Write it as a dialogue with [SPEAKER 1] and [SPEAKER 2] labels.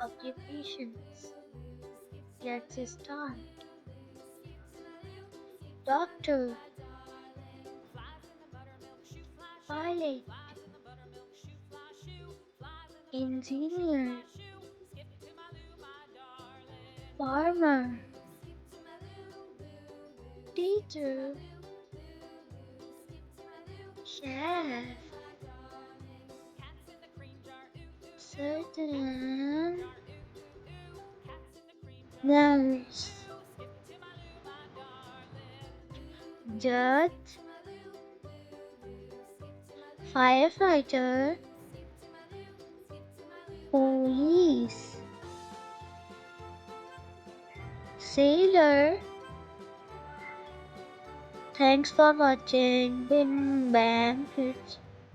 [SPEAKER 1] Occupations. Let's start. Doctor, pilot, engineer, farmer, teacher, chef, surgeon, nurse, judge, firefighter, police, sailor. Thanks for watching BimBam Kids.